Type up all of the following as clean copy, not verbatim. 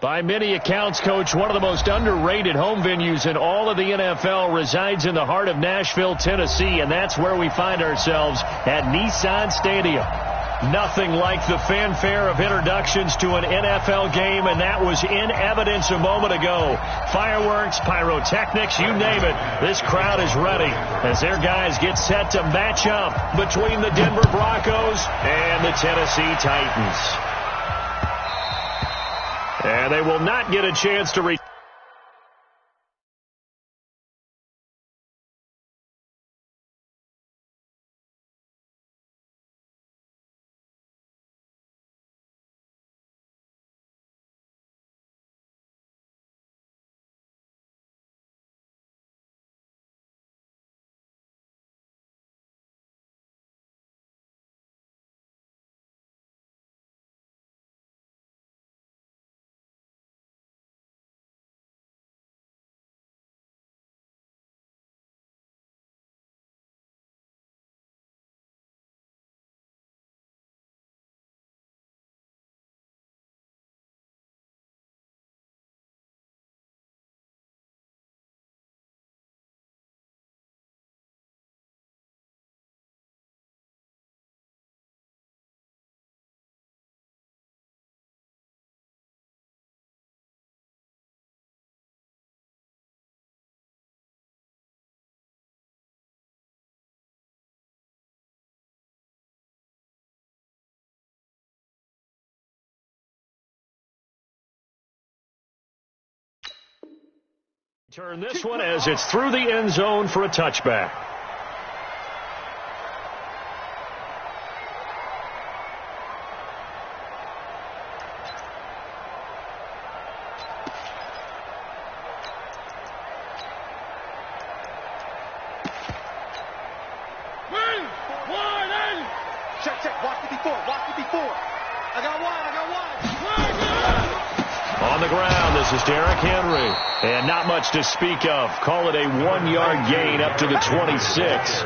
By many accounts, Coach, one of the most underrated home venues in all of the NFL resides in the heart of Nashville, Tennessee, and that's where we find ourselves at Nissan Stadium. Nothing like the fanfare of introductions to an NFL game, and that was in evidence a moment ago. Fireworks, pyrotechnics, you name it. This crowd is ready as their guys get set to match up between the Denver Broncos and the Tennessee Titans. And they will not get a chance to reach. Turn this one as it's through the end zone for a touchback. Check. Watch it before. I got one. On the ground, this is Derrick Henry. And not much to speak of. Call it a 1-yard gain up to the 26.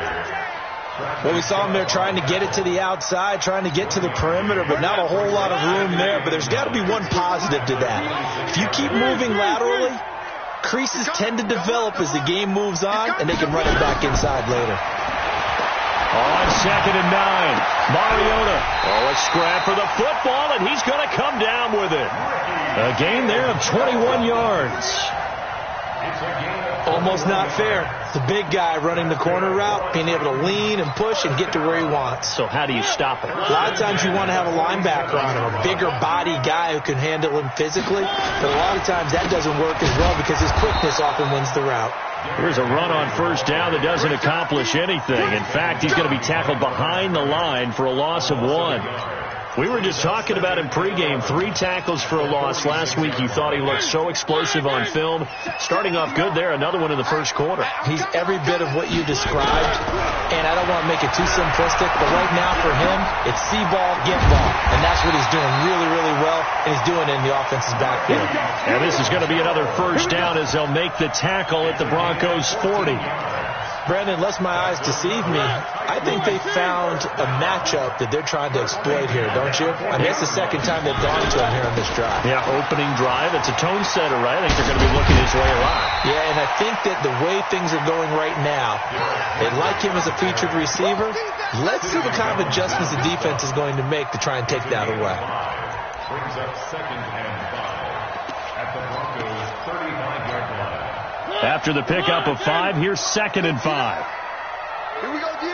Well, we saw him there trying to get it to the outside, trying to get to the perimeter, but not a whole lot of room there. But there's got to be one positive to that. If you keep moving laterally, creases tend to develop as the game moves on, and they can run it back inside later. On 2nd and 9, Mariota. A scrap for the football, and he's going to come down with it. A gain there of 21 yards. Almost not fair. The big guy running the corner route, being able to lean and push and get to where he wants. So how do you stop it? A lot of times you want to have a linebacker on him, a bigger body guy who can handle him physically. But a lot of times that doesn't work as well because his quickness often wins the route. Here's a run on first down that doesn't accomplish anything. In fact, he's going to be tackled behind the line for a loss of 1. We were just talking about him pregame. 3 tackles for a loss. Last week you thought he looked so explosive on film. Starting off good there. Another one in the first quarter. He's every bit of what you described. And I don't want to make it too simplistic, but right now for him, it's see ball, get ball. And that's what he's doing really, really well. And he's doing it in the offense's backfield. And this is going to be another first down as they'll make the tackle at the Broncos' 40. Brandon, unless my eyes deceive me, I think they found a matchup that they're trying to exploit here, don't you? I mean, it's the second time they've gone to him here on this drive. Yeah, opening drive. It's a tone setter, right? I think they're going to be looking his way a lot. Yeah, and I think that the way things are going right now, they like him as a featured receiver. Let's see what kind of adjustments the defense is going to make to try and take that away. Brings up 2nd and 5 at the Broncos' 35-yard line. After the pickup of 5, here's 2nd and 5. Here we go, D.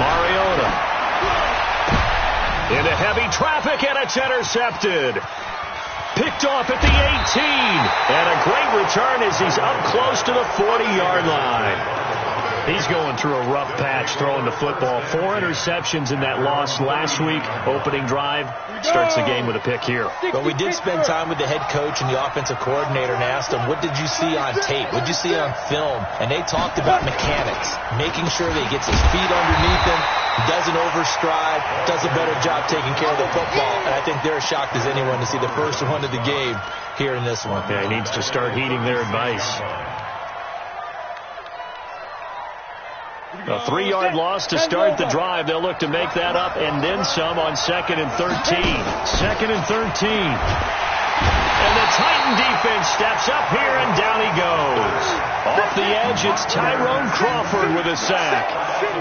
Mariota. Into heavy traffic, and it's intercepted. Picked off at the 18. And a great return as he's up close to the 40-yard line. He's going through a rough patch throwing the football. 4 interceptions in that loss last week. Opening drive starts the game with a pick here. But we did spend time with the head coach and the offensive coordinator and asked them, what did you see on tape? What did you see on film? And they talked about mechanics, making sure that he gets his feet underneath him, doesn't overstride, does a better job taking care of the football. And I think they're as shocked as anyone to see the first one of the game here in this one. Yeah, he needs to start heeding their advice. A 3-yard loss to start the drive. They'll look to make that up and then some on 2nd and 13. 2nd and 13. And the Titan defense steps up here, and down he goes. Off the edge, it's Tyrone Crawford with a sack.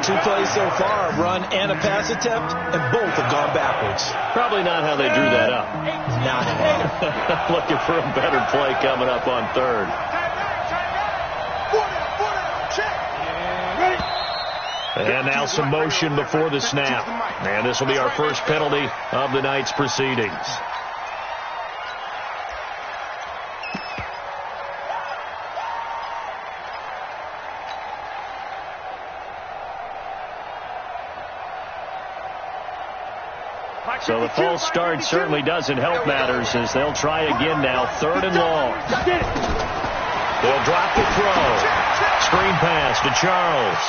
2 plays so far, a run and a pass attempt, and both have gone backwards. Probably not how they drew that up. Not at all. Looking for a better play coming up on 3rd. And now some motion before the snap. And this will be our first penalty of the night's proceedings. So the false start certainly doesn't help matters as they'll try again now. 3rd and long. They'll drop the throw. Screen pass to Charles.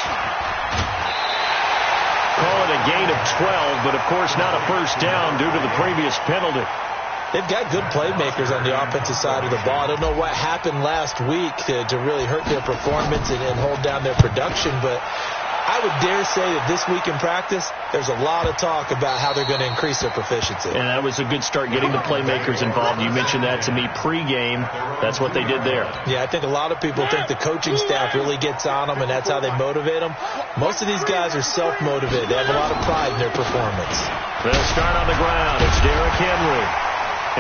Call it a gain of 12, but of course not a first down due to the previous penalty. They've got good playmakers on the offensive side of the ball. I don't know what happened last week to really hurt their performance and hold down their production, but I would dare say that this week in practice, there's a lot of talk about how they're going to increase their proficiency. And that was a good start, getting the playmakers involved. You mentioned that to me pregame. That's what they did there. Yeah, I think a lot of people think the coaching staff really gets on them, and that's how they motivate them. Most of these guys are self-motivated. They have a lot of pride in their performance. They'll start on the ground. It's Derrick Henry.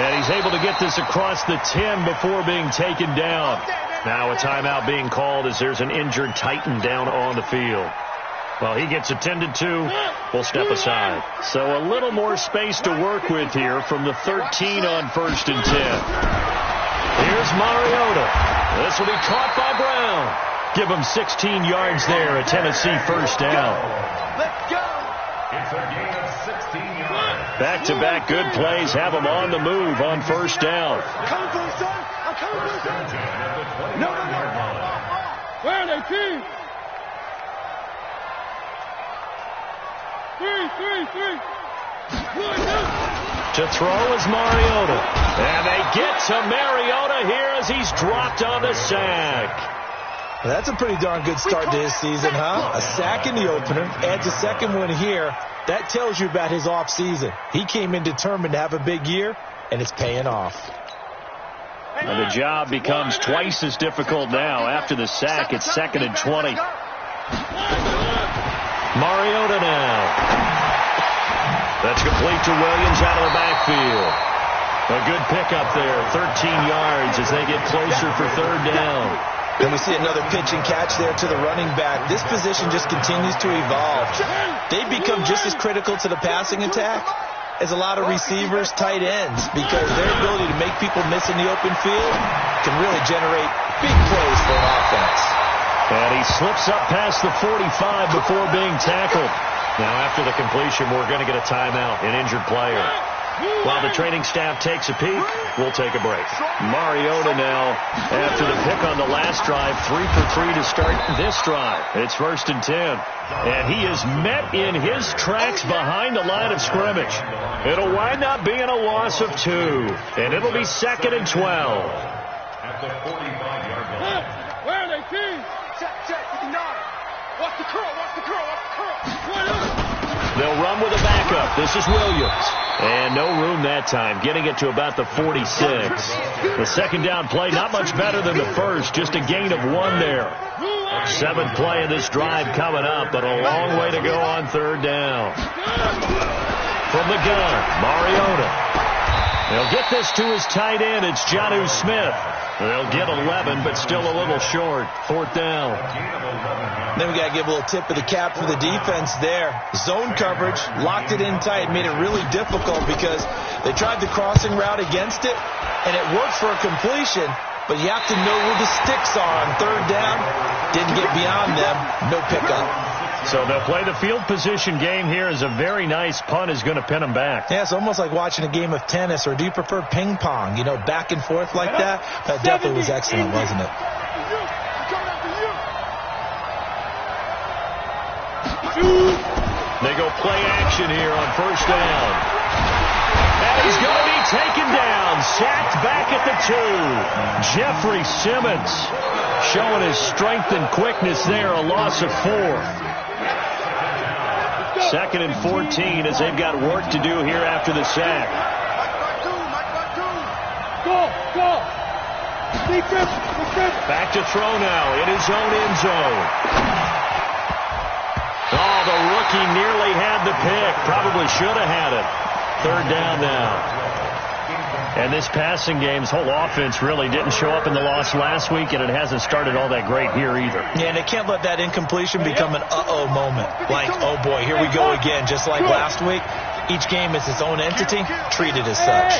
And he's able to get this across the 10 before being taken down. Now a timeout being called as there's an injured Titan down on the field. Well, he gets attended to. We'll step aside. So a little more space to work with here from the 13 on 1st and 10. Here's Mariota. This will be caught by Brown. Give him 16 yards there, a Tennessee first down. Let's go. It's a gain of 16 yards. Back-to-back good plays have him on the move on first down. Coming for you, son. I'm coming for you, son. No. Where are they, team? Three. To throw is Mariota. And they get to Mariota here as he's dropped on the sack. Well, that's a pretty darn good start to his season, huh? A sack in the opener, adds a second one here. That tells you about his offseason. He came in determined to have a big year, and it's paying off. And the job becomes twice as difficult now. After the sack, it's 2nd and 20. Mariota now. That's complete to Williams out of the backfield. A good pickup there, 13 yards as they get closer for 3rd down. And we see another pitch and catch there to the running back. This position just continues to evolve. They become just as critical to the passing attack as a lot of receivers, tight ends, because their ability to make people miss in the open field can really generate big plays for an offense. And he slips up past the 45 before being tackled. Now after the completion, we're going to get a timeout, an injured player. While the training staff takes a peek, we'll take a break. Mariota now, after the pick on the last drive, 3 for 3 to start this drive. It's 1st and 10. And he is met in his tracks behind the line of scrimmage. It'll wind up being a loss of 2. And it'll be 2nd and 12. At the 45-yard line. Where are they, team? Check, 59. Watch the curl. They'll run with a backup. This is Williams. And no room that time, getting it to about the 46. The second down play, not much better than the first, just a gain of 1 there. 7th play of this drive coming up, but a long way to go on 3rd down. From the gun, Mariota. They'll get this to his tight end. It's Jonnu Smith. They'll get 11, but still a little short. 4th down. Then we got to give a little tip of the cap for the defense there. Zone coverage, locked it in tight, made it really difficult because they tried the crossing route against it, and it worked for a completion, but you have to know where the sticks are on 3rd down. Didn't get beyond them. No pickup. So they'll play the field position game here as a very nice punt is going to pin them back. Yeah, it's almost like watching a game of tennis, or do you prefer ping pong? You know, back and forth like that? That definitely was excellent, wasn't it? They go play action here on 1st down. And he's going to be taken down, sacked back at the 2. Jeffrey Simmons showing his strength and quickness there, a loss of 4. 2nd and 14 as they've got work to do here after the sack. Go. Defense. Back to throw now in his own end zone. Oh, the rookie nearly had the pick. Probably should have had it. 3rd down now. And this passing game's whole offense really didn't show up in the loss last week, and it hasn't started all that great here either. Yeah, and they can't let that incompletion become an uh-oh moment. Like, oh boy, here we go again, just like last week. Each game is its own entity, treated as such.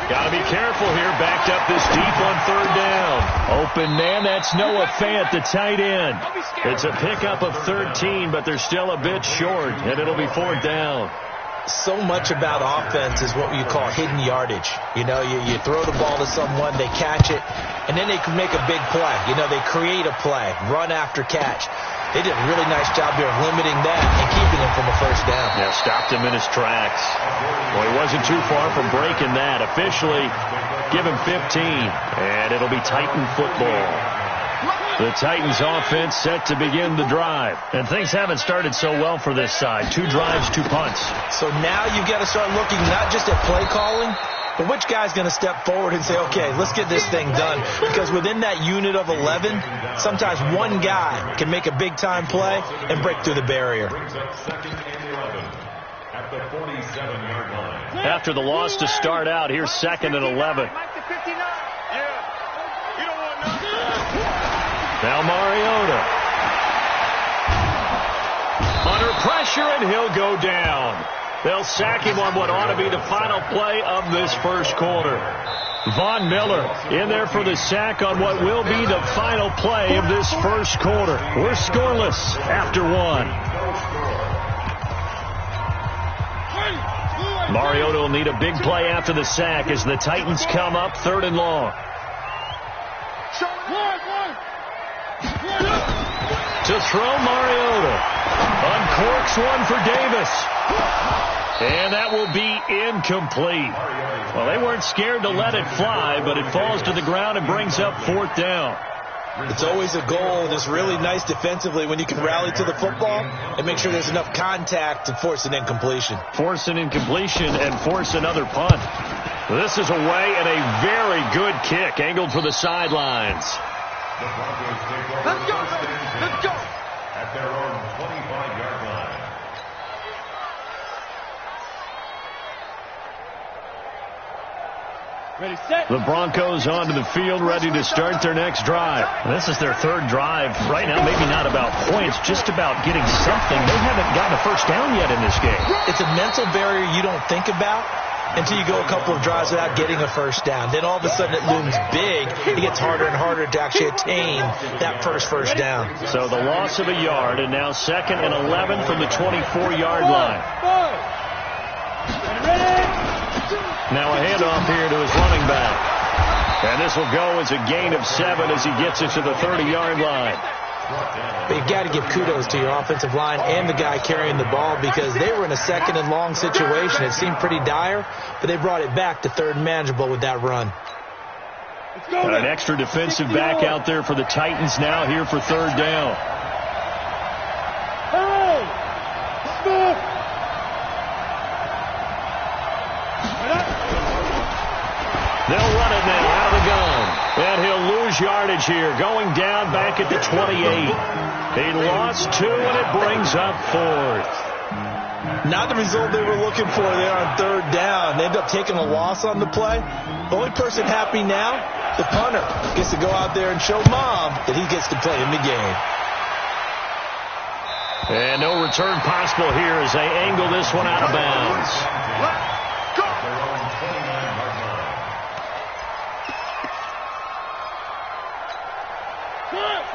Got to be careful here, backed up this deep on 3rd down. Open man, that's Noah Fant, the tight end. It's a pickup of 13, but they're still a bit short, and it'll be 4th down. So much about offense is what you call hidden yardage. You know, you throw the ball to someone, they catch it, and then they can make a big play. You know, they create a play, run after catch. They did a really nice job there of limiting that and keeping him from a 1st down. Yeah, stopped him in his tracks. Well, he wasn't too far from breaking that. Officially, give him 15, and it'll be Titan football. The Titans offense set to begin the drive. And things haven't started so well for this side. 2 drives, 2 punts. So now you've got to start looking not just at play calling, but which guy's going to step forward and say, okay, let's get this thing done. Because within that unit of 11, sometimes one guy can make a big-time play and break through the barrier. After the loss to start out, here's 2nd and 11. Now Mariota. Under pressure, and he'll go down. They'll sack him on what ought to be the final play of this first quarter. Von Miller in there for the sack on what will be the final play of this first quarter. We're scoreless after 1. Mariota will need a big play after the sack as the Titans come up 3rd and long. To throw, Mariota. Uncorks one for Davis. And that will be incomplete. Well, they weren't scared to let it fly, but it falls to the ground and brings up 4th down. It's always a goal, and it's really nice defensively when you can rally to the football and make sure there's enough contact to force an incompletion. Force an incompletion and force another punt. This is away and a very good kick angled for the sidelines. Let's go. At their own 25-yard line. Ready, set. The Broncos onto the field, ready to start their next drive. This is their 3rd drive. Right now, maybe not about points, just about getting something. They haven't gotten a 1st down yet in this game. It's a mental barrier you don't think about until you go a couple of drives without getting a 1st down. Then all of a sudden it looms big. It gets harder and harder to actually attain that first down. So the loss of a yard, and now 2nd and 11 from the 24-yard line. Now a handoff here to his running back. And this will go as a gain of 7 as he gets it to the 30-yard line. But you've got to give kudos to your offensive line and the guy carrying the ball because they were in a 2nd and long situation. It seemed pretty dire, but they brought it back to 3rd and manageable with that run. An extra defensive back out there for the Titans now here for 3rd down. They'll run it now out of the gun. And he'll lose yardage here, going down back at the 28. He lost 2, and it brings up 4th. Not the result they were looking for there on 3rd down. They end up taking a loss on the play. The only person happy now, the punter, gets to go out there and show Mom that he gets to play in the game. And no return possible here as they angle this one out of bounds.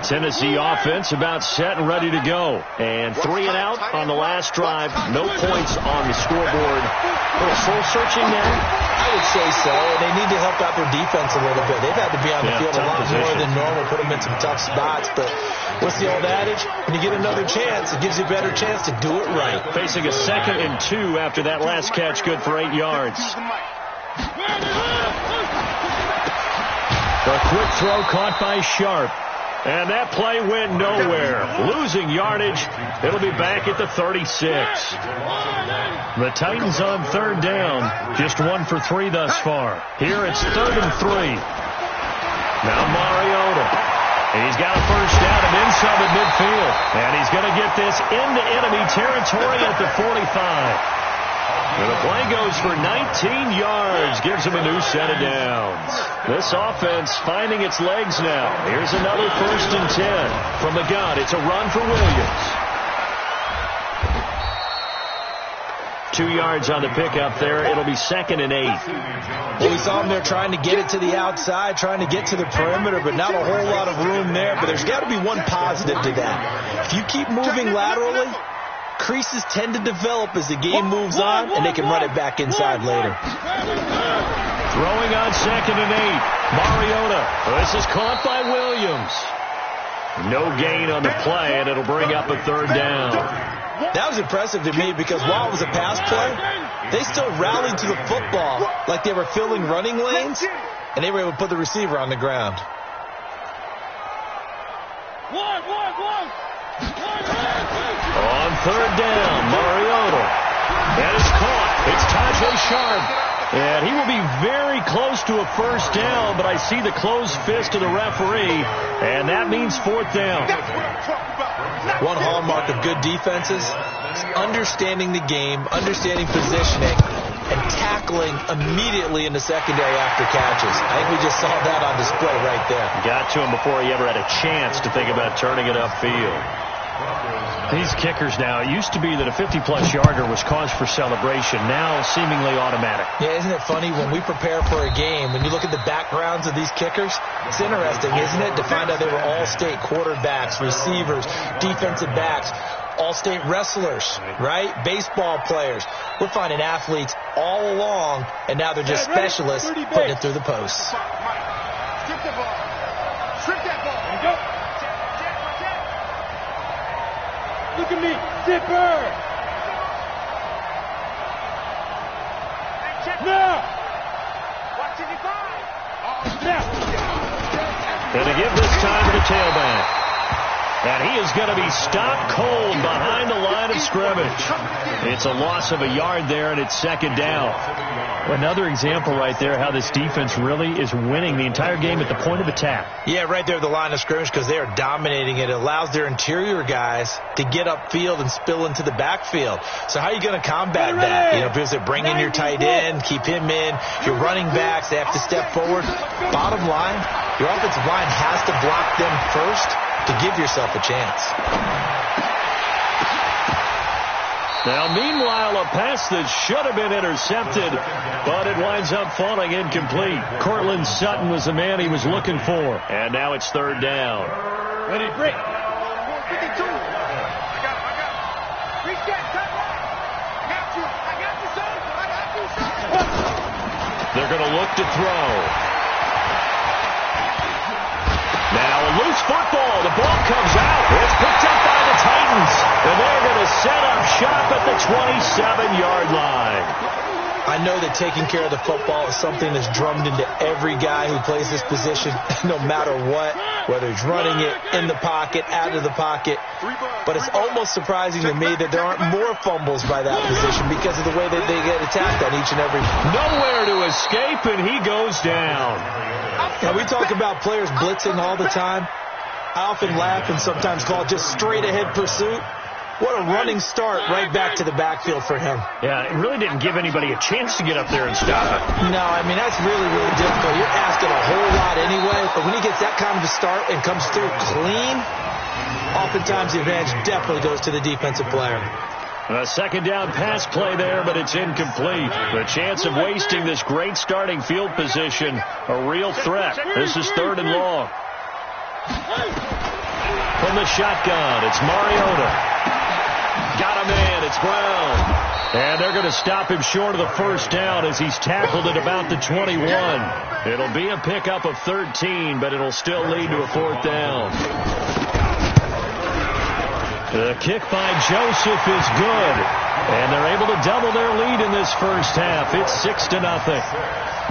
Tennessee offense about set and ready to go. And 3 and out on the last drive. No points on the scoreboard. A little soul-searching now? I would say so. And they need to help out their defense a little bit. They've had to be on the field a lot more than normal, put them in some tough spots. But what's the old adage? When you get another chance, it gives you a better chance to do it right. Facing a 2nd and 2 after that last catch, good for 8 yards. A quick throw caught by Sharp. And that play went nowhere. Losing yardage. It'll be back at the 36. The Titans on third down. Just 1 for 3 thus far. Here it's 3rd and 3. Now Mariota. He's got a first down and then some at midfield. And he's going to get this into enemy territory at the 45. And the play goes for 19 yards. Gives him a new set of downs. This offense finding its legs now. Here's another 1st and 10. From the gun, it's a run for Williams. 2 yards on the pickup there. It'll be 2nd and 8. Well, we saw him there trying to get it to the outside, trying to get to the perimeter, but not a whole lot of room there. But there's got to be one positive to that. If you keep moving laterally, creases tend to develop as the game moves on, and they can run it back inside later. Throwing on 2nd and 8. Mariota. This is caught by Williams. No gain on the play, and it'll bring up a 3rd down. That was impressive to me because while it was a pass play, they still rallied to the football like they were filling running lanes, and they were able to put the receiver on the ground. On 3rd down, Mariota. And it's caught. It's Tajay Sharp. And he will be very close to a first down, but I see the closed fist of the referee, and that means 4th down. One hallmark of good defenses is understanding the game, understanding positioning, and tackling immediately in the secondary after catches. I think we just saw that on display right there. Got to him before he ever had a chance to think about turning it upfield. These kickers now, it used to be that a 50-plus yarder was cause for celebration. Now seemingly automatic. Yeah, isn't it funny when we prepare for a game, when you look at the backgrounds of these kickers, it's interesting, isn't it, to find out they were all-state quarterbacks, receivers, defensive backs, all-state wrestlers, right? Baseball players. We're finding athletes all along, and now they're just specialists putting it through the posts. Strip that ball. Strip that ball. There you go. Look at me. Zipper. Now. Watch it, Now. And to give this time to the tailback. And he is going to be stopped cold behind the line of scrimmage. It's a loss of a yard there, and it's 2nd down. Another example right there how this defense really is winning the entire game at the point of attack. Yeah, right there at the line of scrimmage because they are dominating it. It allows their interior guys to get upfield and spill into the backfield. So how are you going to combat that? You know, because they bring in your tight end, keep him in. Your running backs, they have to step forward. Bottom line, your offensive line has to block them first to give yourself a chance. Now, meanwhile, a pass that should have been intercepted, but it winds up falling incomplete. Cortland Sutton was the man he was looking for. And now it's 3rd down. Ready, break. 52. I got him. Reach that, cut right. I got you, son. They're going to look to throw. Now a loose football. The ball comes out. It's picked up by the Titans. And they're going to set up shop at the 27-yard line. I know that taking care of the football is something that's drummed into every guy who plays this position, no matter what, whether he's running it, in the pocket, out of the pocket. But it's almost surprising to me that there aren't more fumbles by that position because of the way that they get attacked on each and every. Nowhere to escape, and he goes down. Now, we talk about players blitzing all the time. I often laugh and sometimes call it just straight-ahead pursuit. What a running start right back to the backfield for him. Yeah, it really didn't give anybody a chance to get up there and stop it. No, I mean, that's really, really difficult. You're asking a whole lot anyway, but when he gets that kind of a start and comes through clean, oftentimes the advantage definitely goes to the defensive player. A 2nd down pass play there, but it's incomplete. The chance of wasting this great starting field position, a real threat. This is 3rd and long. From the shotgun, it's Mariota. Got a man, it's Brown. And they're going to stop him short of the first down as he's tackled at about the 21. It'll be a pickup of 13, but it'll still lead to a 4th down. The kick by Joseph is good. And they're able to double their lead in this first half. It's 6-0.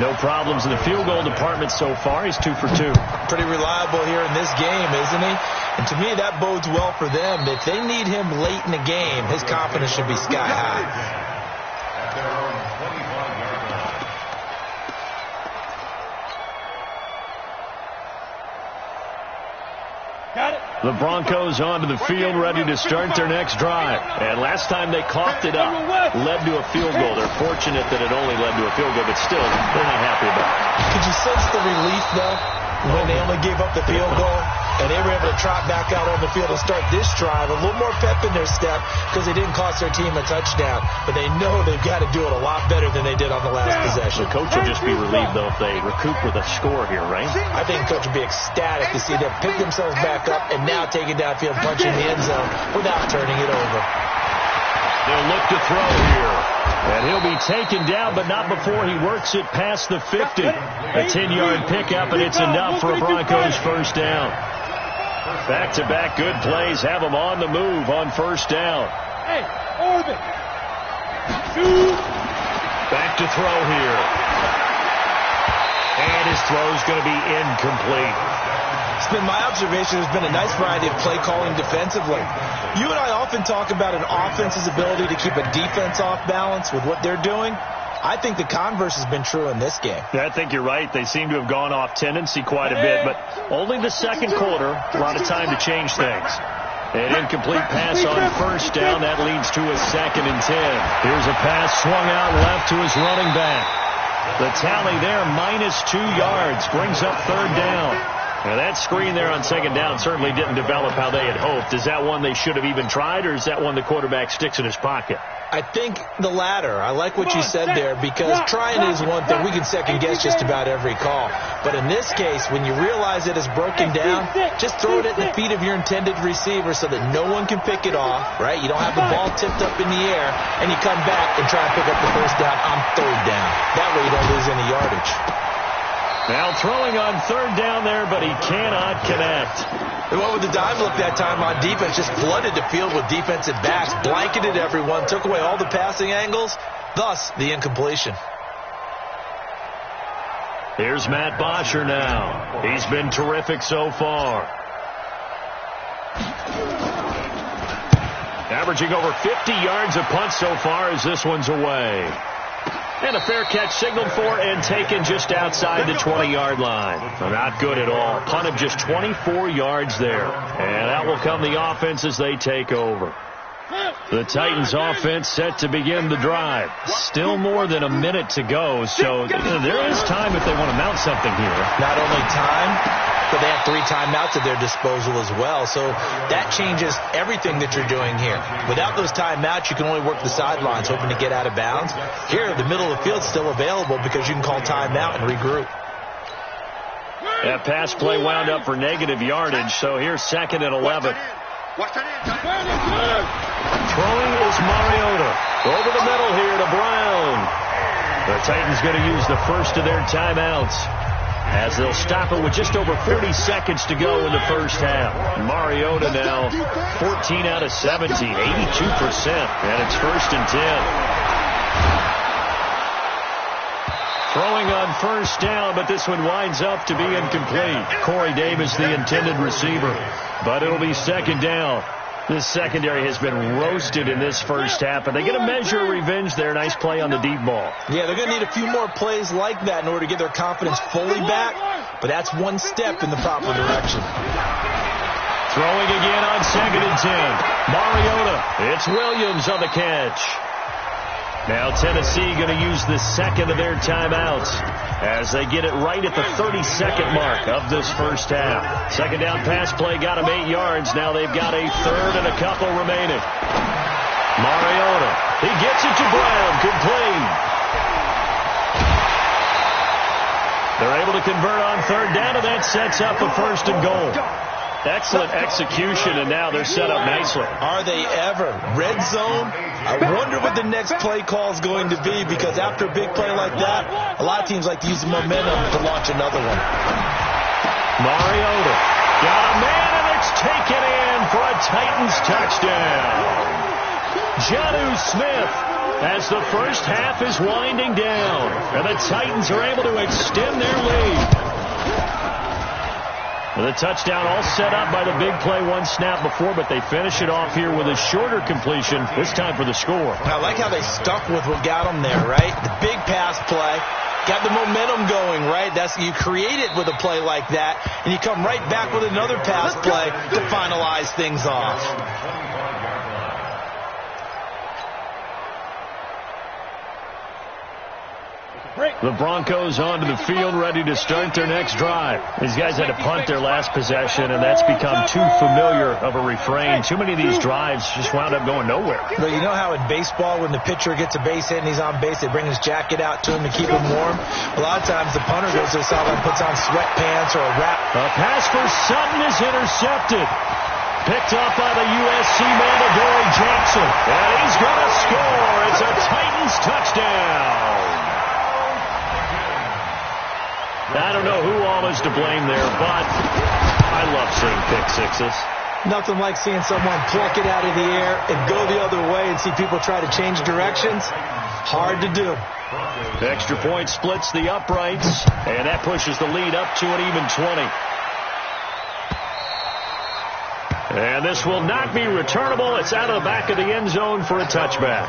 No problems in the field goal department so far. He's 2 for 2. Pretty reliable here in this game, isn't he? And to me, that bodes well for them. If they need him late in the game, his confidence should be sky high. At their own 25-yard line. Got it. The Broncos onto the field, ready to start their next drive. And last time they coughed it up, led to a field goal. They're fortunate that it only led to a field goal, but still, they're not happy about it. Could you sense the relief, though, when they only gave up the field goal? And they were able to trot back out on the field and start this drive. A little more pep in their step because they didn't cost their team a touchdown. But they know they've got to do it a lot better than they did on the last possession. The coach will just be relieved, though, if they recoup with a score here, right? I think coach will be ecstatic to see them pick themselves back up and now take it downfield, punching the end zone without turning it over. They'll look to throw here. And he'll be taken down, but not before he works it past the 50. A 10-yard pickup, and it's enough for a Broncos first down. Back-to-back good plays have them on the move on first down. Hey, orbit. Shoot. Back to throw here. And his throw's going to be incomplete. It's been my observation there's been a nice variety of play calling defensively. You and I often talk about an offense's ability to keep a defense off balance with what they're doing. I think the converse has been true in this game. Yeah, I think you're right. They seem to have gone off tendency quite a bit, but only the second quarter, a lot of time to change things. An incomplete pass on first down. That leads to a 2nd and 10. Here's a pass swung out left to his running back. The tally there, -2 yards, brings up third down. Now, that screen there on second down certainly didn't develop how they had hoped. Is that one they should have even tried, or is that one the quarterback sticks in his pocket? I think the latter. I like what you said there because trying is one thing. We can second-guess just about every call. But in this case, when you realize it is broken down, just throw it at the feet of your intended receiver so that no one can pick it off, right? You don't have the ball tipped up in the air, and you come back and try and pick up the first down on third down. That way you don't lose any yardage. Now throwing on third down there, but he cannot connect. They went with the dive look that time on defense, just flooded the field with defensive backs, blanketed everyone, took away all the passing angles, thus the incompletion. Here's Matt Bosher now. He's been terrific so far. Averaging over 50 yards a punt so far as this one's away. And a fair catch signaled for and taken just outside the 20-yard line. Not good at all. Punt of just 24 yards there. And out will come the offense as they take over. The Titans offense set to begin the drive. Still more than a minute to go, so there is time if they want to mount something here. Not only time, but they have 3 timeouts at their disposal as well. So that changes everything that you're doing here. Without those timeouts, you can only work the sidelines, hoping to get out of bounds. Here, the middle of the field's still available because you can call timeout and regroup. That pass play wound up for negative yardage, so here's 2nd and 11. Throwing is Mariota. Over the middle here to Brown. The Titans going to use the first of their timeouts as they'll stop it with just over 40 seconds to go in the first half. Mariota now 14 out of 17, 82%, and it's 1st and 10. Throwing on first down, but this one winds up to be incomplete. Corey Davis, the intended receiver, but it'll be 2nd down. This secondary has been roasted in this first half, and they get a measure of revenge there. Nice play on the deep ball. Yeah, they're going to need a few more plays like that in order to get their confidence fully back, but that's one step in the proper direction. Throwing again on 2nd and 10. Mariota. It's Williams on the catch. Now Tennessee going to use the 2nd of their timeouts as they get it right at the 32nd mark of this first half. 2nd down pass play got them 8 yards. Now they've got a 3rd and a couple remaining. Mariota. He gets it to Brown. Complete. They're able to convert on 3rd down, and that sets up a 1st and goal. Excellent execution, and now they're set up nicely. Are they ever? Red zone? I wonder what the next play call is going to be, because after a big play like that, a lot of teams like to use the momentum to launch another one. Mariota got a man, and it's taken in for a Titans touchdown. Jonnu Smith as the first half is winding down. And the Titans are able to extend their lead. The touchdown all set up by the big play one snap before, but they finish it off here with a shorter completion, this time for the score. I like how they stuck with what got them there, right? The big pass play, got the momentum going, right? You create it with a play like that, and you come right back with another pass play to finalize things off. The Broncos onto the field, ready to start their next drive. These guys had to punt their last possession, and that's become too familiar of a refrain. Too many of these drives just wound up going nowhere. Well, you know how in baseball, when the pitcher gits a base hit and he's on base, they bring his jacket out to him to keep him warm? A lot of times the punter goes to the sideline, puts on sweatpants or a wrap. A pass for Sutton is intercepted. Picked up by the USC man, Dory Jackson. And he's going to score. It's a Titans touchdown. I don't know who all is to blame there, but I love seeing pick sixes. Nothing like seeing someone pluck it out of the air and go the other way and see people try to change directions. Hard to do. The extra point splits the uprights, and that pushes the lead up to an even 20. And this will not be returnable. It's out of the back of the end zone for a touchback.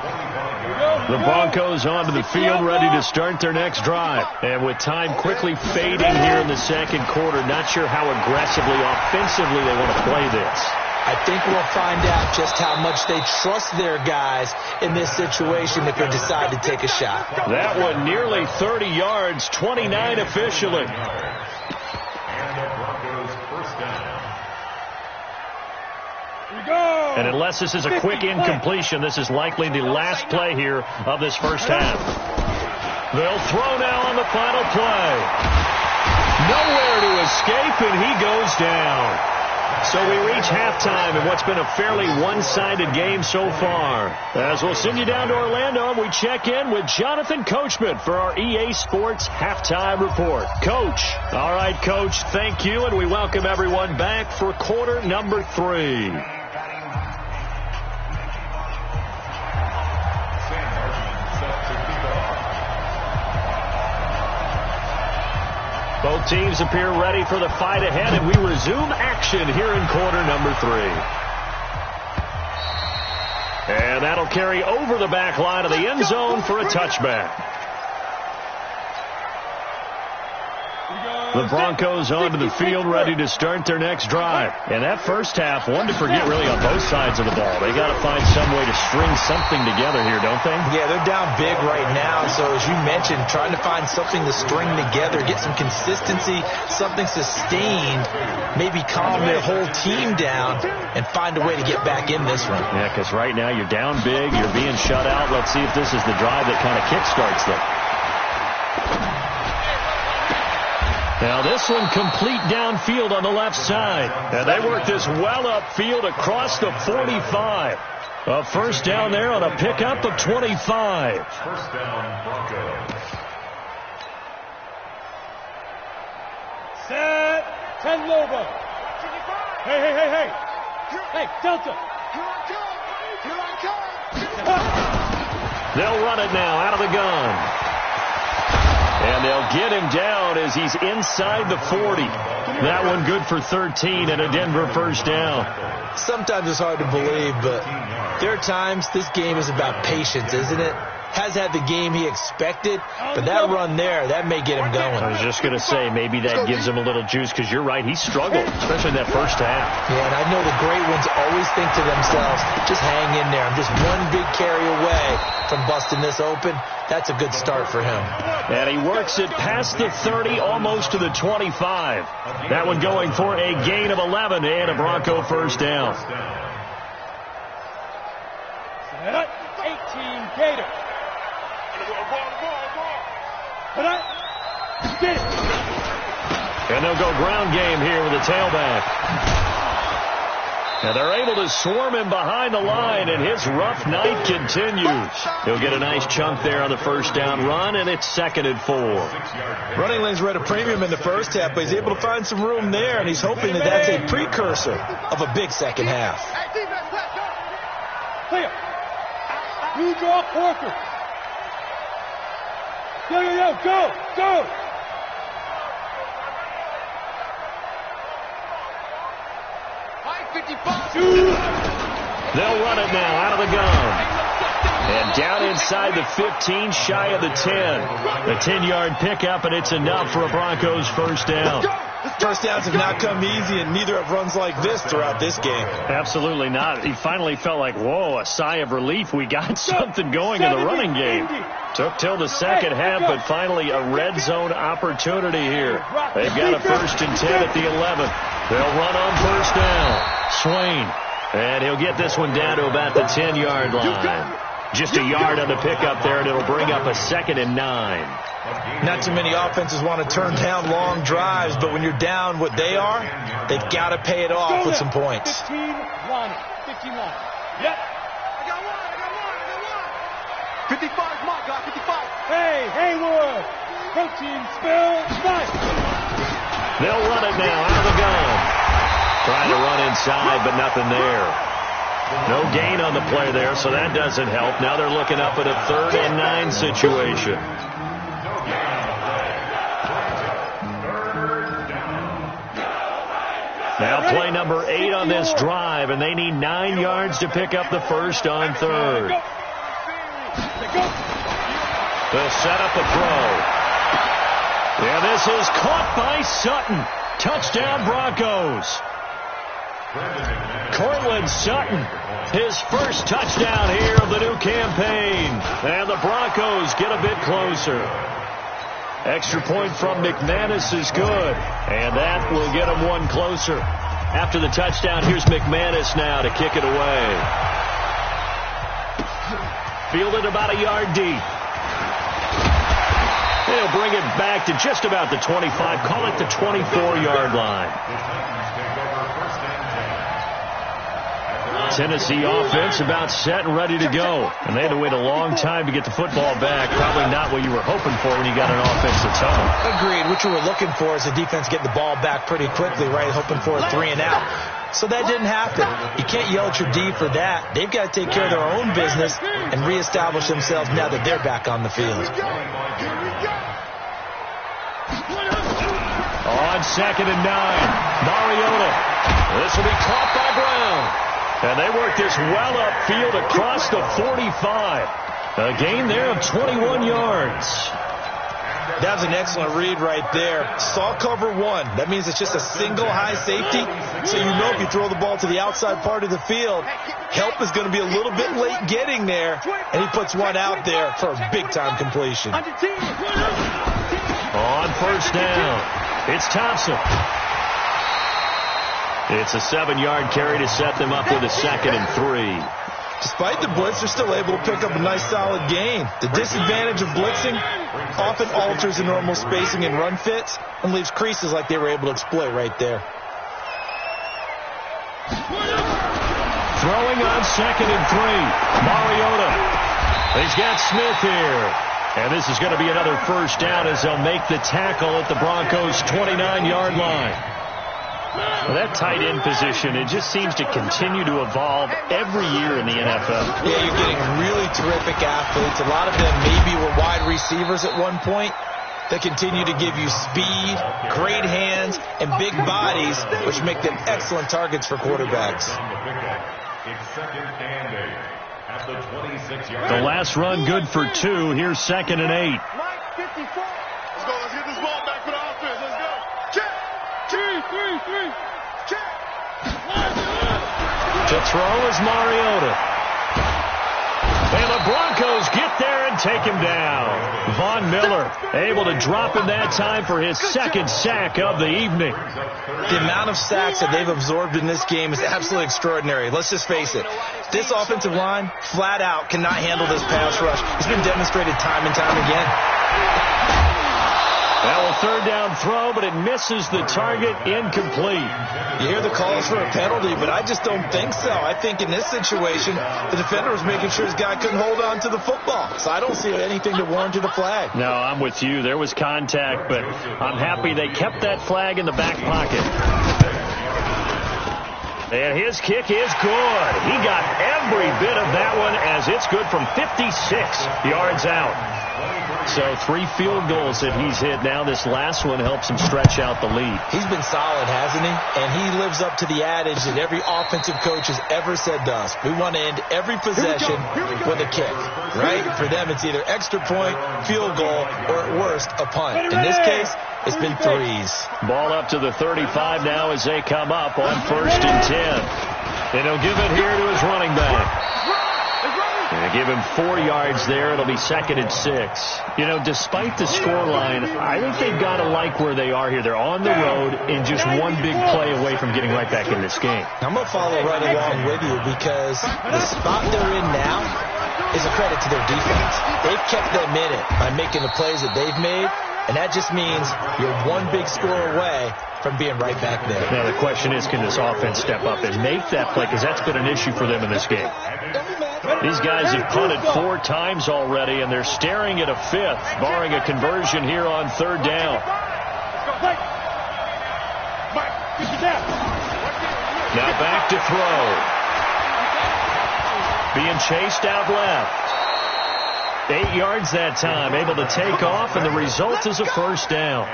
The Broncos onto the field, ready to start their next drive. And with time quickly fading here in the second quarter, not sure how aggressively, offensively they want to play this. I think we'll find out just how much they trust their guys in this situation if they decide to take a shot. That one nearly 30 yards, 29 officially. And unless this is a quick incompletion, this is likely the last play here of this first half. They'll throw now on the final play. Nowhere to escape, and he goes down. So we reach halftime in what's been a fairly one-sided game so far. As we'll send you down to Orlando, we check in with Jonathan Coachman for our EA Sports Halftime Report. Coach. All right, Coach, thank you, and we welcome everyone back for quarter number 3. Both teams appear ready for the fight ahead, and we resume action here in quarter number 3. And that'll carry over the back line of the end zone for a touchback. The Broncos onto the field, ready to start their next drive. And that first half, one to forget really on both sides of the ball. They got to find some way to string something together here, don't they? Yeah, they're down big right now. So as you mentioned, trying to find something to string together, get some consistency, something sustained, maybe calm their whole team down and find a way to get back in this one. Yeah, because right now you're down big, you're being shut out. Let's see if this is the drive that kind of kickstarts them. Now this one complete downfield on the left side. And they work this well upfield across the 45. A first down there on a pickup of 25. First down, Broncos. Set. 10 Lobo. Hey, hey, hey, hey. Hey, Delta. They'll run it now out of the gun. And they'll get him down as he's inside the 40. That one good for 13 and a Denver first down. Sometimes it's hard to believe, but there are times this game is about patience, isn't it? Has had the game he expected, but that run there, that may get him going. I was just going to say, maybe that gives him a little juice, because you're right, he struggled, especially in that first half. Yeah, and I know the great ones always think to themselves, just hang in there. I'm just one big carry away from busting this open. That's a good start for him. And he works it past the 30, almost to the 25. That one going for a gain of 11 and a Bronco first down. 18 Gator. Get it. And they'll go ground game here with the tailback. And they're able to swarm him behind the line, and his rough night continues. He'll get a nice chunk there on the first down run, and it's 2nd and 4. Running lanes were at a premium in the first half, but he's able to find some room there, and he's hoping that that's a precursor of a big second half. Clear. You draw quarter. Yo, go. They'll run it now out of the gun. And down inside the 15, shy of the 10. A 10-yard pickup, and it's enough for a Broncos first down. First downs have not come easy, and neither have runs like this throughout this game. Absolutely not. He finally felt like, whoa, a sigh of relief. We got something going in the running game. Took till the second half, but finally a red zone opportunity here. They've got a 1st and 10 at the 11. They'll run on first down. Swain. And he'll get this one down to about the 10-yard line. Just a yard on the pickup there, and it'll bring up a 2nd and 9. Not too many offenses want to turn down long drives, but when you're down what they are, they've got to pay it off with some points. 15 line. Yep. I got one. 55 mark, guy, 55. Hey, Haywood. Protein spill. Nice. They'll run it now out of the gun. Trying to run inside, but nothing there. No gain on the play there, so that doesn't help. Now they're looking up at a 3rd and 9 situation. Now play number 8 on this drive, and they need 9 yards to pick up the first on 3rd. They'll set up a throw. And this is caught by Sutton. Touchdown Broncos. Cortland Sutton, his first touchdown here of the new campaign. And the Broncos get a bit closer. Extra point from McManus is good. And that will get them one closer. After the touchdown, here's McManus now to kick it away. Fielded about a yard deep. They'll bring it back to just about the 25. Call it the 24-yard line. Tennessee offense about set and ready to go. And they had to wait a long time to get the football back. Probably not what you were hoping for when you got an offensive tunnel. Agreed. What you were looking for is the defense getting the ball back pretty quickly, right? Hoping for a 3 and out. So that didn't happen. You can't yell at your D for that. They've got to take care of their own business and reestablish themselves now that they're back on the field. On 2nd and 9, Mariota. This will be caught by Brown. And they work this well upfield across the 45. A gain there of 21 yards. That was an excellent read right there. Saw cover 1. That means it's just a single high safety. So you know if you throw the ball to the outside part of the field, help is going to be a little bit late getting there. And he puts one out there for a big-time completion. On first down, it's Thompson. It's a 7-yard carry to set them up with a 2nd and 3. Despite the blitz, they're still able to pick up a nice solid gain. The disadvantage of blitzing often alters the normal spacing and run fits and leaves creases like they were able to exploit right there. Throwing on 2nd and 3. Mariota. He's got Smith here. And this is going to be another first down as they'll make the tackle at the Broncos' 29-yard line. Well, that tight end position, it just seems to continue to evolve every year in the NFL. Yeah, you're getting really terrific athletes. A lot of them maybe were wide receivers at one point that continue to give you speed, great hands, and big bodies, which make them excellent targets for quarterbacks. The last run good for 2. Here's 2nd and 8. Let's go. Let's get this ball back for the offense. Let's go. Check. 3. Check. To throw is Mariota. And the Broncos get there and take him down. Von Miller able to drop in that time for his 2nd sack of the evening. The amount of sacks that they've absorbed in this game is absolutely extraordinary. Let's just face it. This offensive line, flat out, cannot handle this pass rush. It's been demonstrated time and time again. Well, a 3rd down throw, but it misses the target, incomplete. You hear the calls for a penalty, but I just don't think so. I think in this situation, the defender was making sure his guy couldn't hold on to the football. So I don't see anything to warrant a flag. No, I'm with you. There was contact, but I'm happy they kept that flag in the back pocket. And his kick is good. He got every bit of that one as it's good from 56 yards out. So 3 field goals that he's hit now. This last one helps him stretch out the lead. He's been solid, hasn't he? And he lives up to the adage that every offensive coach has ever said to us. We want to end every possession with a kick, right? For them, it's either extra point, field goal, or at worst, a punt. In this case, it's been 3s. Ball up to the 35 now as they come up on 1st and 10. And he'll give it here to his running back. And give him 4 yards there. It'll be 2nd and 6. You know, despite the scoreline, I think they've got to like where they are here. They're on the road and just one big play away from getting right back in this game. I'm going to follow right along with you because the spot they're in now is a credit to their defense. They've kept them in it by making the plays that they've made, and that just means you're one big score away from being right back there. Now the question is, can this offense step up and make that play? Because that's been an issue for them in this game. These guys have punted 4 times already, and they're staring at a 5th, barring a conversion here on 3rd down. Now back to throw. Being chased out left. 8 yards that time, able to take off, and the result is a 1st down.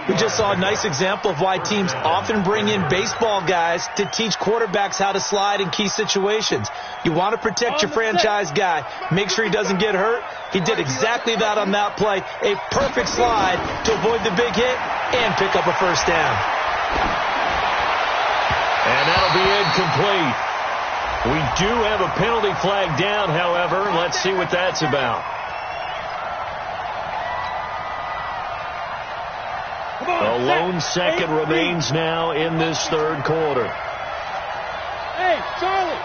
We just saw a nice example of why teams often bring in baseball guys to teach quarterbacks how to slide in key situations. You want to protect your franchise guy. Make sure he doesn't get hurt. He did exactly that on that play. A perfect slide to avoid the big hit and pick up a 1st down. And that'll be incomplete. We do have a penalty flag down, however. Let's see what that's about. A lone second remains now in this 3rd quarter. Hey, Charlie.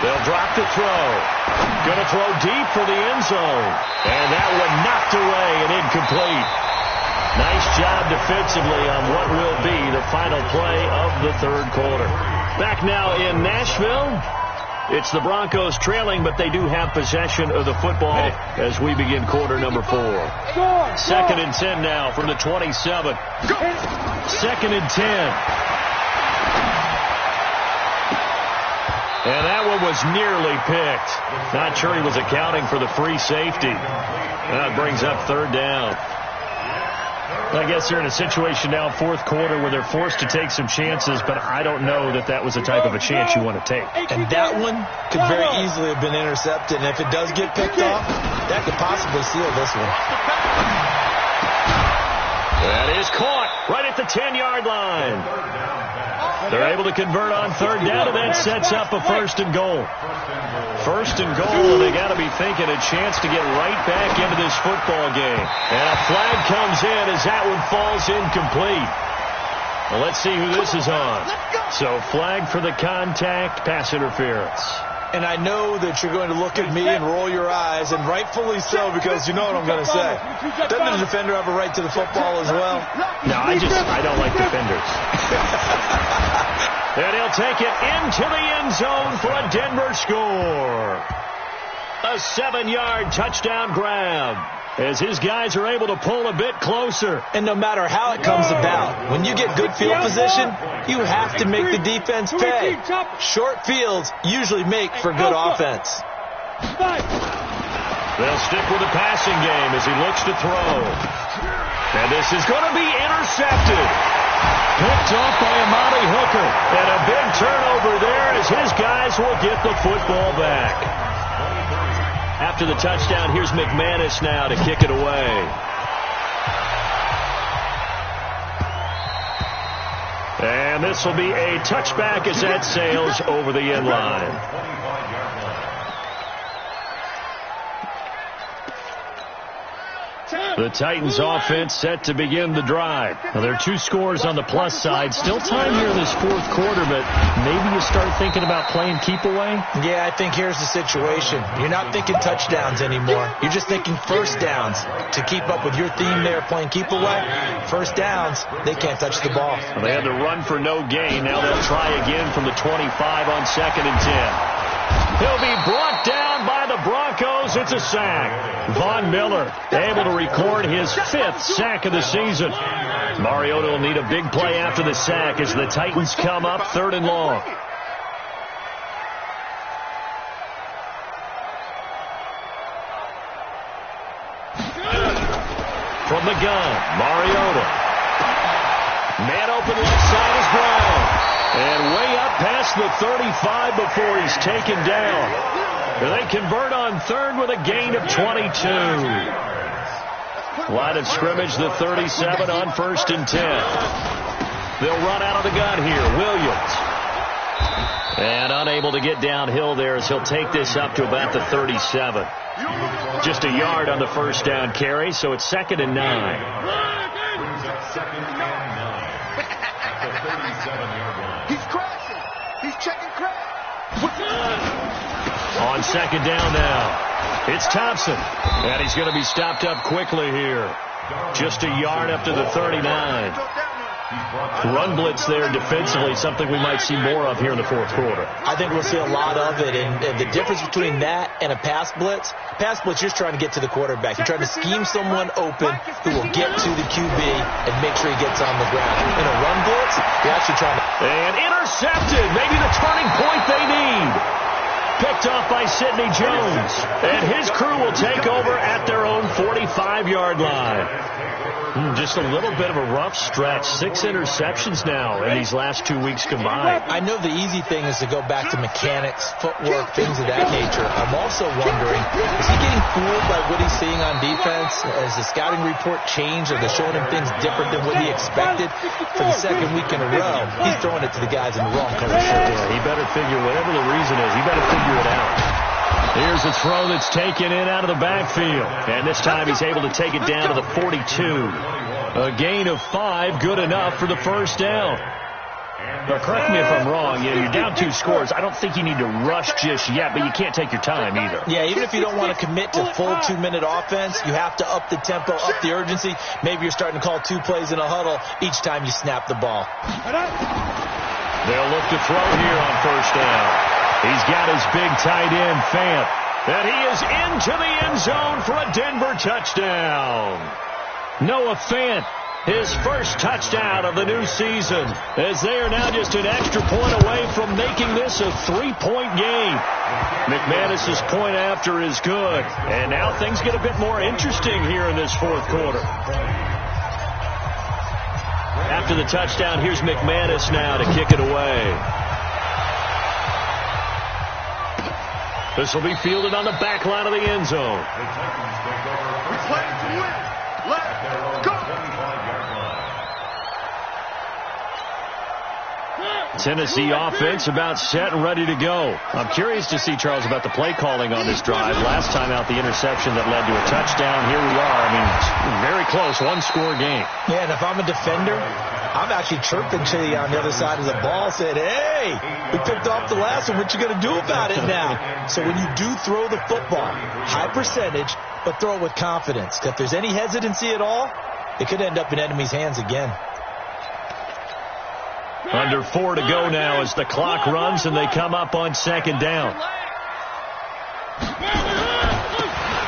They'll drop the throw. Going to throw deep for the end zone. And that one knocked away and incomplete. Nice job defensively on what will be the final play of the 3rd quarter. Back now in Nashville. It's the Broncos trailing, but they do have possession of the football as we begin quarter number 4. 2nd and 10 now from the 27. 2nd and 10. And that one was nearly picked. Not sure he was accounting for the free safety. That brings up 3rd down. I guess they're in a situation now, 4th quarter, where they're forced to take some chances, but I don't know that that was the type of a chance you want to take. And that one could very easily have been intercepted, and if it does get picked off, that could possibly seal this one. That is caught right at the 10-yard line. They're able to convert on 3rd down, and that sets up a 1st and goal. 1st and goal, and they got to be thinking a chance to get right back into this football game. And a flag comes in as that one falls incomplete. Well, let's see who this is on. So flag for the contact, pass interference. And I know that you're going to look at me and roll your eyes, and rightfully so, because you know what I'm going to say. Doesn't the defender have a right to the football as well? No, I don't like defenders. And he'll take it into the end zone for a Denver score. A 7-yard touchdown grab as his guys are able to pull a bit closer. And no matter how it comes about, when you get good field position, you have to make the defense pay. Short fields usually make for good offense. They'll stick with the passing game as he looks to throw. And this is going to be intercepted. Picked off by Amari Hooker. And a big turnover there as his guys will get the football back. After the touchdown, here's McManus now to kick it away. And this will be a touchback as that sails over the end line. The Titans offense set to begin the drive. Now, there are 2 scores on the plus side. Still time here in this 4th quarter, but maybe you start thinking about playing keep away? Yeah, I think here's the situation. You're not thinking touchdowns anymore. You're just thinking 1st downs. To keep up with your theme there, playing keep away, 1st downs, they can't touch the ball. Well, they had to run for no gain. Now they'll try again from the 25 on 2nd and 10. He'll be brought down by the Broncos. It's a sack. Von Miller able to record his 5th sack of the season. Mariota will need a big play after the sack as the Titans come up 3rd and long. From the gun, Mariota. Man open left side is Brown. And way up past the 35 before he's taken down. They convert on 3rd with a gain of 22. Line of scrimmage, the 37 on 1st and 10. They'll run out of the gun here. Williams. And unable to get downhill there as he'll take this up to about the 37. Just a yard on the first down carry, so it's 2nd and 9. Brings up 2nd and 9 at the 37-yard line. He's crashing. He's checking crash. On 2nd down now, it's Thompson. And he's going to be stopped up quickly here. Just a yard up to the 39. Run blitz there defensively, something we might see more of here in the 4th quarter. I think we'll see a lot of it, and the difference between that and a pass blitz, you're just trying to get to the quarterback. You're trying to scheme someone open who will get to the QB and make sure he gets on the ground. In a run blitz, you're actually trying to... And intercepted, maybe the turning point they need. Picked off by Sidney Jones, and his crew will take over at their own 45-yard line. Just a little bit of a rough stretch. 6 interceptions now in these last 2 weeks combined. I know the easy thing is to go back to mechanics, footwork, things of that nature. I'm also wondering, is he getting fooled by what he's seeing on defense? Has the scouting report changed? Are they showing him things different than what he expected? For the 2nd week in a row, he's throwing it to the guys in the wrong color shirts. Yeah, he better figure, whatever the reason is, he better figure it out. Here's a throw that's taken in out of the backfield. And this time he's able to take it down to the 42. A gain of 5, good enough for the first down. Now, correct me if I'm wrong. You're down 2 scores. I don't think you need to rush just yet, but you can't take your time either. Yeah, even if you don't want to commit to full 2-minute offense, you have to up the tempo, up the urgency. Maybe you're starting to call 2 plays in a huddle each time you snap the ball. They'll look to throw here on first down. He's got his big tight end, Fant. And he is into the end zone for a Denver touchdown. Noah Fant, his first touchdown of the new season, as they are now just an extra point away from making this a 3-point game. McManus's point after is good. And now things get a bit more interesting here in this 4th quarter. After the touchdown, here's McManus now to kick it away. This will be fielded on the back line of the end zone. We play to win. Let's go. Tennessee offense about set and ready to go. I'm curious to see, Charles, about the play calling on this drive. Last time out, the interception that led to a touchdown. Here we are. I mean, very close, 1-score game. Yeah, and if I'm a defender, I'm actually chirping to you on the other side of the ball, saying, hey, we picked off the last one. What you going to do about it now? So when you do throw the football, high percentage, but throw it with confidence. If there's any hesitancy at all, it could end up in enemy's hands again. Under 4 to go now as the clock runs and they come up on 2nd down.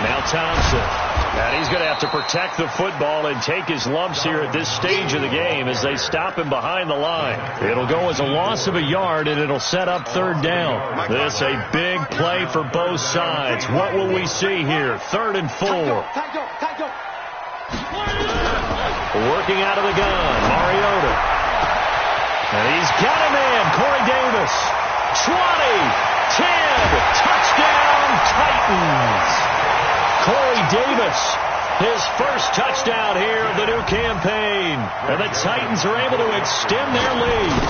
Now Thompson. And he's going to have to protect the football and take his lumps here at this stage of the game as they stop him behind the line. It'll go as a loss of a yard, and it'll set up 3rd down. This a big play for both sides. What will we see here? 3rd and 4. Working out of the gun, Mariota. And he's got a man, Corey Davis. 20, 10, touchdown Titans. Corey Davis, his first touchdown here of the new campaign. And the Titans are able to extend their lead.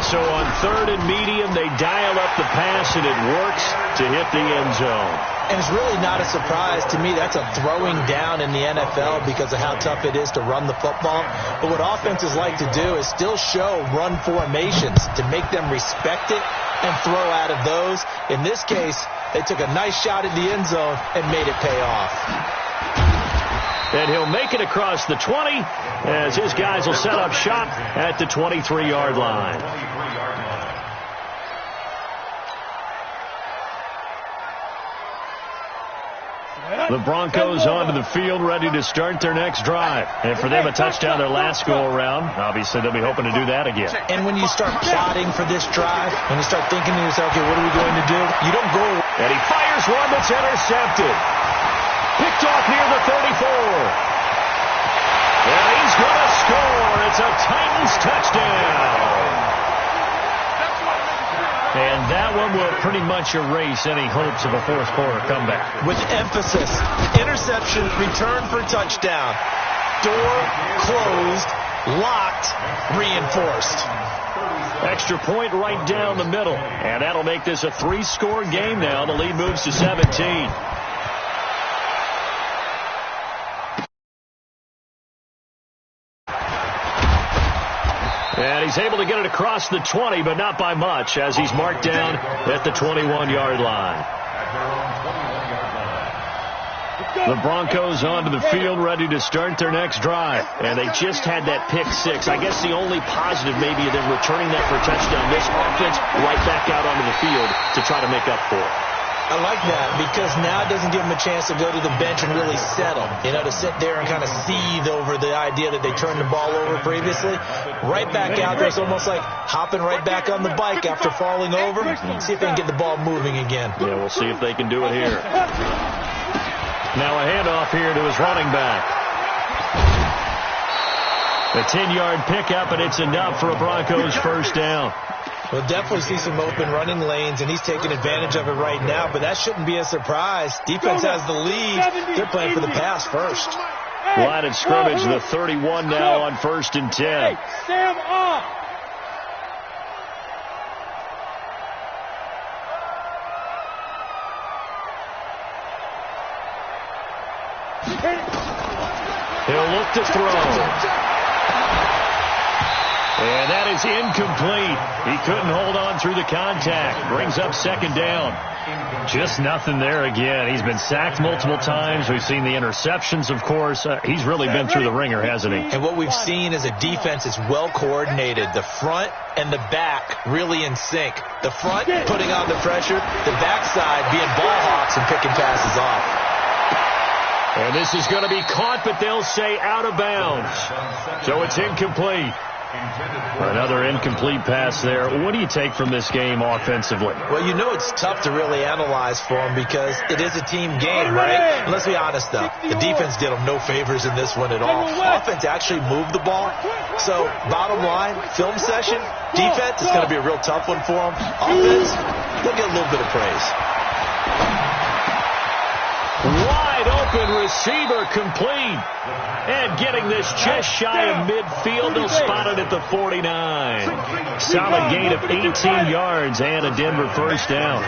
So on 3rd and medium, they dial up the pass, and it works to hit the end zone. And it's really not a surprise to me. That's a throwing down in the NFL because of how tough it is to run the football. But what offenses like to do is still show run formations to make them respect it and throw out of those. In this case, they took a nice shot at the end zone and made it pay off. And he'll make it across the 20 as his guys will set up shop at the 23-yard line. The Broncos onto the field, ready to start their next drive. And for them, a touchdown their last go-around. Obviously, they'll be hoping to do that again. And when you start plotting for this drive, when you start thinking to yourself, okay, what are we going to do? You don't go. And he fires one that's intercepted. Picked off near the 34. And he's going to score. It's a Titans touchdown. And that one will pretty much erase any hopes of a fourth-quarter comeback. With emphasis, interception, return for touchdown. Door closed, locked, reinforced. Extra point right down the middle. And that'll make this a 3-score game now. The lead moves to 17. And he's able to get it across the 20, but not by much, as he's marked down at the 21-yard line. The Broncos onto the field, ready to start their next drive. And they just had that pick six. I guess the only positive maybe of them returning that for a touchdown. This offense right back out onto the field to try to make up for it. I like that because now it doesn't give them a chance to go to the bench and really settle. You know, to sit there and kind of seethe over the idea that they turned the ball over previously. Right back out there. It's almost like hopping right back on the bike after falling over. See if they can get the ball moving again. Yeah, we'll see if they can do it here. Now a handoff here to his running back. A 10-yard pickup, and it's enough for a Broncos first down. We'll definitely see some open running lanes, and he's taking advantage of it right now, but that shouldn't be a surprise. Defense has the lead. They're playing for the pass first. Line of scrimmage, the 31 now on 1st and 10. Sam off. He'll look to throw. And that is incomplete. He couldn't hold on through the contact. Brings up second down. Just nothing there again. He's been sacked multiple times. We've seen the interceptions, of course. He's really been through the ringer, hasn't he? And what we've seen is a defense that's well coordinated. The front and the back really in sync. The front putting on the pressure. The backside being ball hawks and picking passes off. And this is going to be caught, but they'll say out of bounds. So it's incomplete. Another incomplete pass there. What do you take from this game offensively? Well, you know it's tough to really analyze for them because it is a team game, right? And let's be honest, though. The defense did them no favors in this one at all. Offense actually moved the ball. So, bottom line, film session, defense is going to be a real tough one for them. Offense, they'll get a little bit of praise. Wide open receiver complete. And getting this just shy of midfield, they'll spot it at the 49. Solid gain of 18 yards and a Denver first down.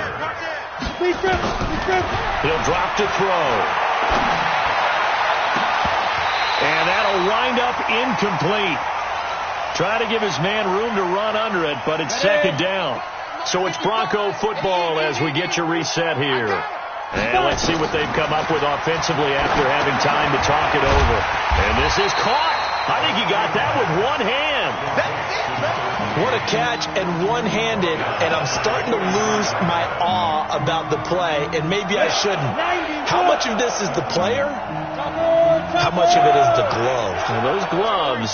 He'll drop to throw. And that'll wind up incomplete. Try to give his man room to run under it, but it's second down. So it's Bronco football as we get you reset here. And let's see what they've come up with offensively after having time to talk it over. And this is caught. I think he got that with one hand. What a catch and one-handed, and I'm starting to lose my awe about the play, and maybe I shouldn't. How much of this is the player? How much of it is the glove? Well, those gloves,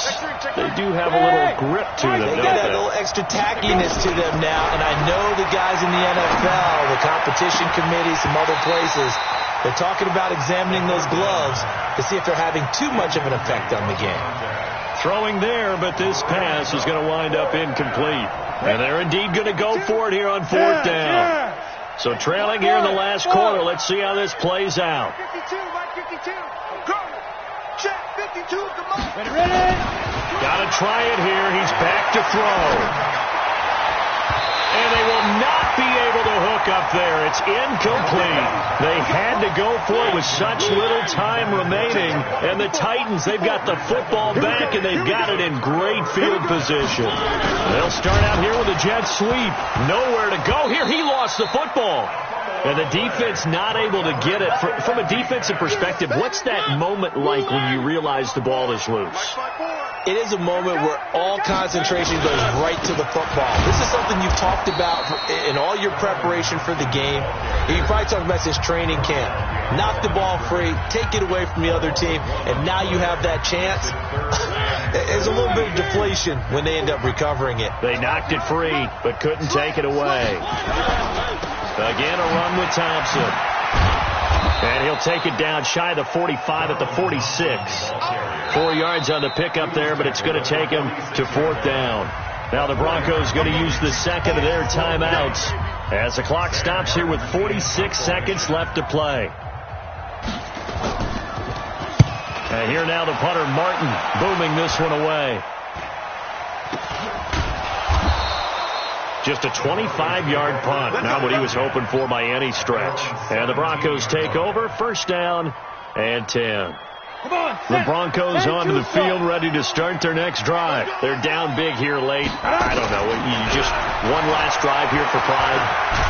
they do have a little grip to them, They don't get that they? little extra tackiness to them now, and I know the guys in the NFL, the competition committee, some other places, they're talking about examining those gloves to see if they're having too much of an effect on the game. Throwing there, but this pass is going to wind up incomplete. And they're indeed going to go for it here on fourth down. So trailing here in the last quarter, let's see how this plays out. 52, Mike 52. Go. Check 52, come on. Ready? Got to try it here. He's back to throw. And they will not be able to hook up there. It's incomplete. They had to go for it with such little time remaining. And the Titans, they've got the football back, and they've got it in great field position. They'll start out here with a jet sweep. Nowhere to go here. He lost the football. And the defense not able to get it. From a defensive perspective, what's that moment like when you realize the ball is loose? It is a moment where all concentration goes right to the football. This is something you've talked about in all your preparation for the game. You probably talked about this training camp. Knock the ball free, take it away from the other team, and now you have that chance. There's a little bit of deflation when they end up recovering it. They knocked it free, but couldn't take it away. Again, a run with Thompson. And he'll take it down shy of the 45 at the 46. 4 yards on the pickup there, but it's going to take him to 4th down. Now the Broncos going to use the second of their timeouts as the clock stops here with 46 seconds left to play. And here now the punter, Martin, booming this one away. Just a 25-yard punt. Not what he was hoping for by any stretch. And the Broncos take over. 1st down and 10. The Broncos onto the field, ready to start their next drive. They're down big here late. I don't know. You just one last drive here for pride.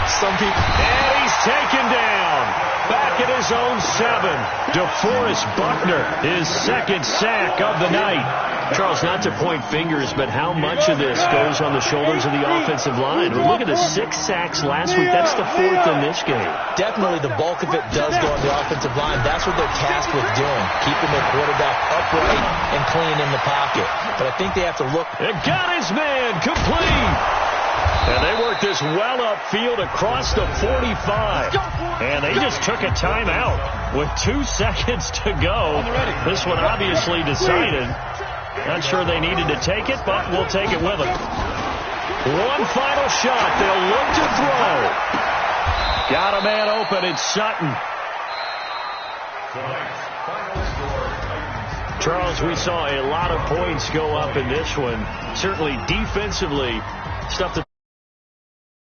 Some people. And he's taken down. Back at his own 7. DeForest Buckner, his 2nd sack of the night. Charles, not to point fingers, but how much of this goes on the shoulders of the offensive line? Look at the 6 sacks last week. That's the 4th in this game. Definitely the bulk of it does go on the offensive line. That's what they're tasked with doing, keeping their quarterback upright and clean in the pocket. But I think they have to look. It got his man complete. And they worked this well upfield across the 45. And they just took a timeout with 2 seconds to go. This one obviously decided. Not sure they needed to take it, but we'll take it with them. One final shot. They'll look to throw. Got a man open. It's Sutton. Charles, we saw a lot of points go up in this one. Certainly defensively, stuff that